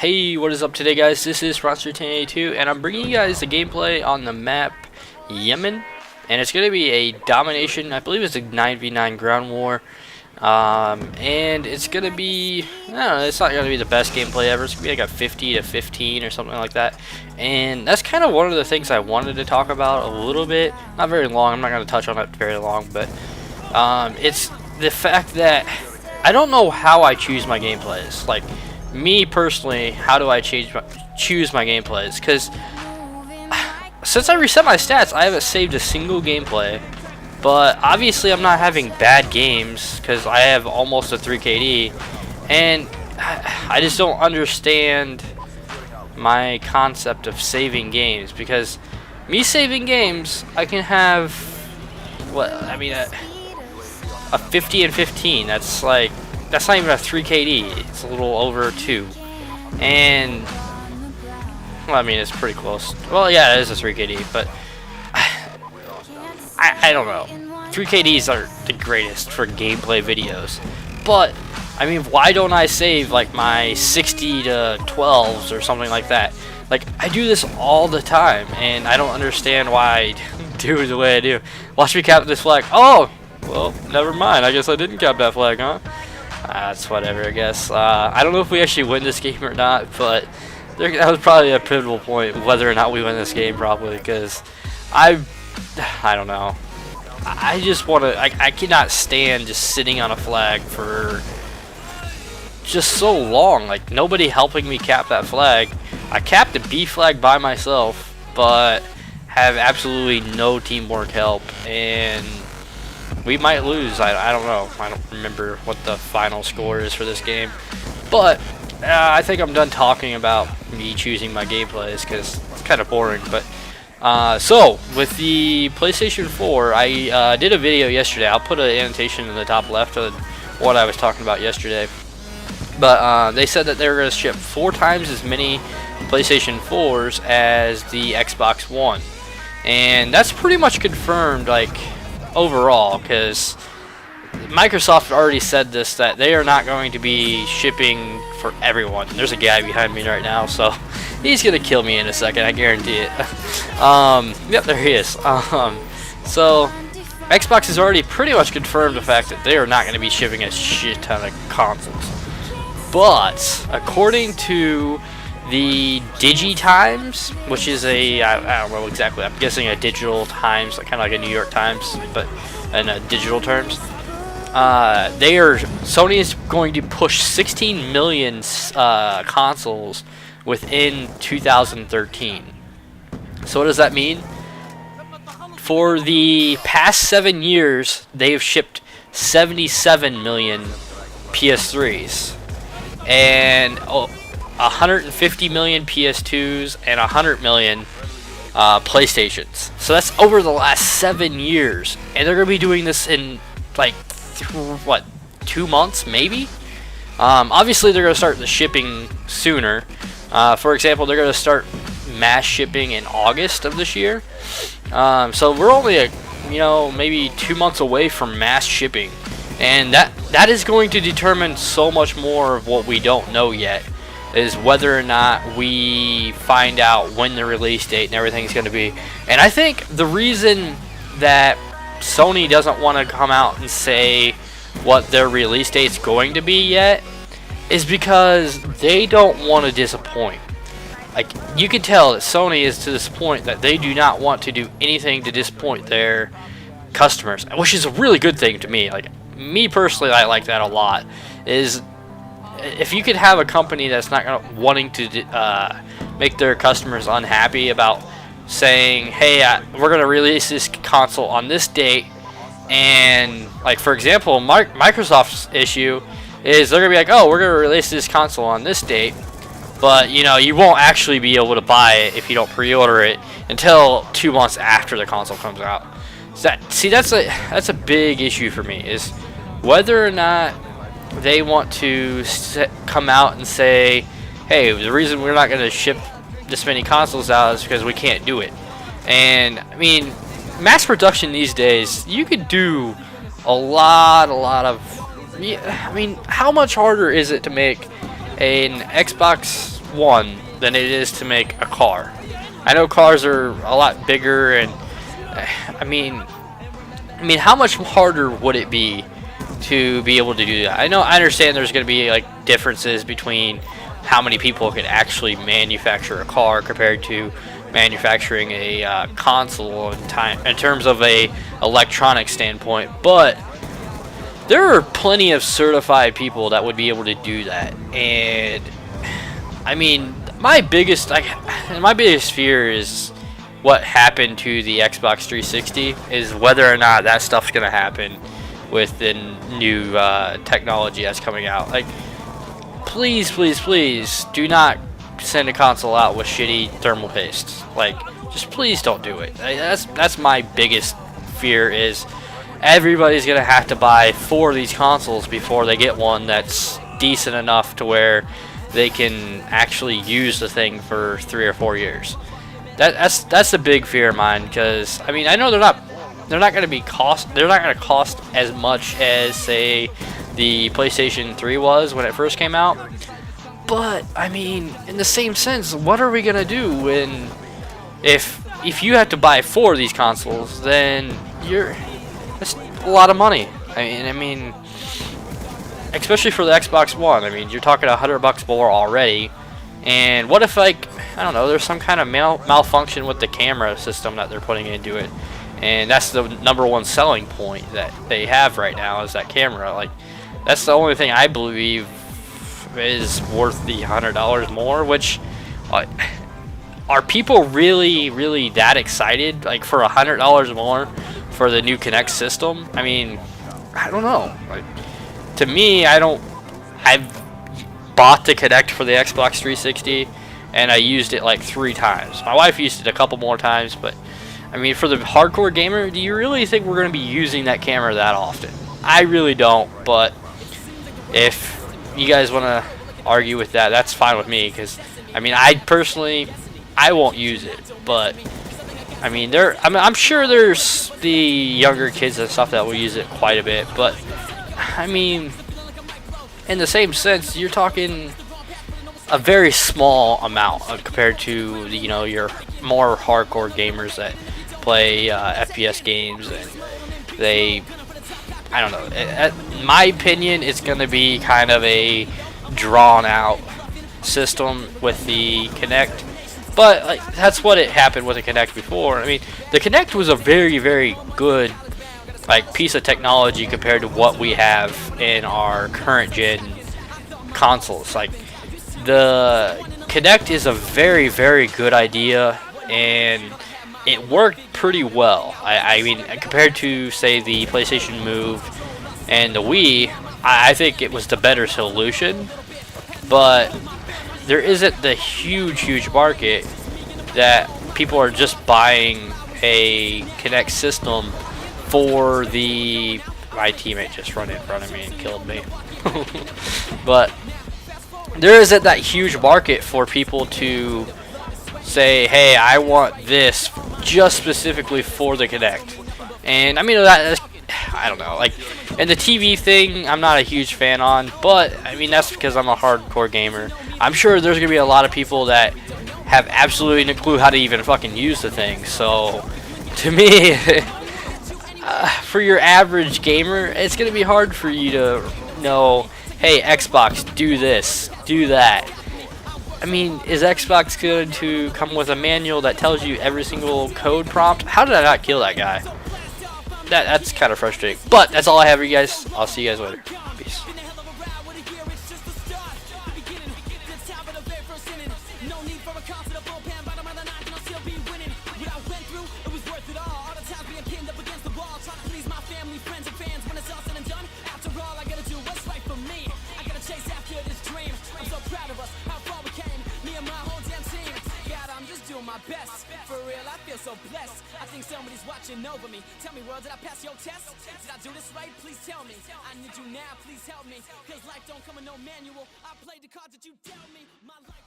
Hey, what is up today, guys? This is Monster1082, and I'm bringing you guys the gameplay on the map Yemen, and it's going to be a domination. I believe it's a 9v9 ground war, and it's going to be, I don't know, it's not going to be the best gameplay ever. It's going to be like a 50 to 15 or something like that, and that's kind of one of the things I wanted to talk about a little bit. Not very long. I'm not going to touch on it very long, but it's the fact that I don't know how I choose my gameplays. Like, me personally, how do I choose my gameplays? Because since I reset my stats, I haven't saved a single gameplay. But obviously, I'm not having bad games because I have almost a 3 KD, and I just don't understand my concept of saving games. Because me saving games, I can have a 50 and 15. That's like, that's not even a 3 KD. It's a little over 2. And well, I mean, it's pretty close. Well, yeah, it is a 3 KD, but I don't know. 3 KDs are the greatest for gameplay videos. But I mean, why don't I save like my 60 to 12s or something like that? Like, I do this all the time, and I don't understand why I do it the way I do. Watch me cap this flag. Oh! Well, never mind. I guess I didn't cap that flag, huh? That's whatever, I guess. I don't know if we actually win this game or not, but that was probably a pivotal point, whether or not we win this game, probably, because I don't know. I just want to. I cannot stand just sitting on a flag for just so long. Like, nobody helping me cap that flag. I capped the B flag by myself, but have absolutely no teamwork help, and we might lose. I don't know. I don't remember what the final score is for this game. But I think I'm done talking about me choosing my gameplays because it's kind of boring. But so with the PlayStation 4, I did a video yesterday. I'll put an annotation in the top left of what I was talking about yesterday. But they said that they were going to ship 4 times as many PlayStation 4s as the Xbox One. And that's pretty much confirmed, like, overall, because Microsoft already said this, that they are not going to be shipping for everyone. There's a guy behind me right now, so he's gonna kill me in a second, I guarantee it. Yep, there he is. So Xbox has already pretty much confirmed the fact that they are not going to be shipping a shit ton of consoles. But according to the Digitimes, which is a, I don't know exactly, I'm guessing a digital times, like, kind of like a New York Times, but in digital terms, Sony is going to push 16 million consoles within 2013. So what does that mean? For the past 7 years, they have shipped 77 million PS3s, and 150 million PS2s, and 100 million PlayStations. So that's over the last 7 years, and they're gonna be doing this in like 2 months, maybe. Obviously, they're gonna start the shipping sooner. For example, they're gonna start mass shipping in August of this year. So we're only maybe 2 months away from mass shipping, and that is going to determine so much more of what we don't know yet. Is whether or not we find out when the release date and everything's going to be. And I think the reason that Sony doesn't want to come out and say what their release date's going to be yet is because they don't want to disappoint. Like, you can tell that Sony is to this point that they do not want to do anything to disappoint their customers, which is a really good thing to me. Like, me personally, I like that a lot. Is if you could have a company that's not wanting to make their customers unhappy about saying, hey, we're going to release this console on this date, and, like, for example, Microsoft's issue is they're going to be like, oh, we're going to release this console on this date, but, you won't actually be able to buy it if you don't pre-order it until 2 months after the console comes out. So that's a big issue for me, is whether or not they want to come out and say, hey, the reason we're not going to ship this many consoles out is because we can't do it. And I mean, mass production these days, you could do a lot of, I mean, how much harder is it to make an Xbox One than it is to make a car. I know cars are a lot bigger, and I mean, how much harder would it be to be able to do that? I understand there's going to be like differences between how many people could actually manufacture a car compared to manufacturing a console in terms of a electronic standpoint, but there are plenty of certified people that would be able to do that. And I mean, my biggest fear is what happened to the Xbox 360, is whether or not that stuff's gonna happen with the new technology that's coming out. Like, please, please, please do not send a console out with shitty thermal paste. Like, just please don't do it. That's my biggest fear, is everybody's gonna have to buy 4 of these consoles before they get one that's decent enough to where they can actually use the thing for 3 or 4 years. That's a big fear of mine, because I mean, I know they're not going to cost as much as, say, the PlayStation 3 was when it first came out. But I mean, in the same sense, what are we going to do when if you have to buy 4 of these consoles, then that's a lot of money. I mean, especially for the Xbox One. I mean, you're talking $100 more already. And what if, like, I don't know, there's some kind of malfunction with the camera system that they're putting into it, and that's the #1 selling point that they have right now, is that camera. Like, that's the only thing I believe is worth the $100 more. Which are people really that excited, like, for $100 more for the new Kinect system? I mean, I don't know. Like, to me, I've bought the Kinect for the Xbox 360, and I used it like 3 times. My wife used it a couple more times, but I mean, for the hardcore gamer, do you really think we're going to be using that camera that often? I really don't, but if you guys want to argue with that, that's fine with me, because I mean, I personally won't use it, but I mean, I'm sure there's the younger kids and stuff that will use it quite a bit, but I mean, in the same sense, you're talking a very small amount compared to your more hardcore gamers that play FPS games, and I don't know. In my opinion, it's going to be kind of a drawn out system with the Kinect, but like, that's what it happened with the Kinect before. I mean, the Kinect was a very good piece of technology compared to what we have in our current gen consoles. Like, the Kinect is a very good idea, and it worked pretty well. I mean, compared to, say, the PlayStation Move and the Wii, I think it was the better solution. But there isn't the huge market that people are just buying a Kinect system for the... My teammate just ran in front of me and killed me. But there isn't that huge market for people to say, hey, I want this just specifically for the Kinect. And I mean, that's, I don't know, like, and the TV thing, I'm not a huge fan on, but I mean, that's because I'm a hardcore gamer. I'm sure there's gonna be a lot of people that have absolutely no clue how to even fucking use the thing. So to me, for your average gamer, it's gonna be hard for you to know, hey, Xbox, do this, do that. I mean, is Xbox going to come with a manual that tells you every single code prompt? How did I not kill that guy? That's kind of frustrating. But that's all I have for you guys. I'll see you guys later. Peace. Best. For real, I feel so blessed. I think somebody's watching over me. Tell me, world, did I pass your test? Did I do this right? Please tell me. I need you now, please help me. Cause life don't come in no manual. I played the cards that you dealt me. My life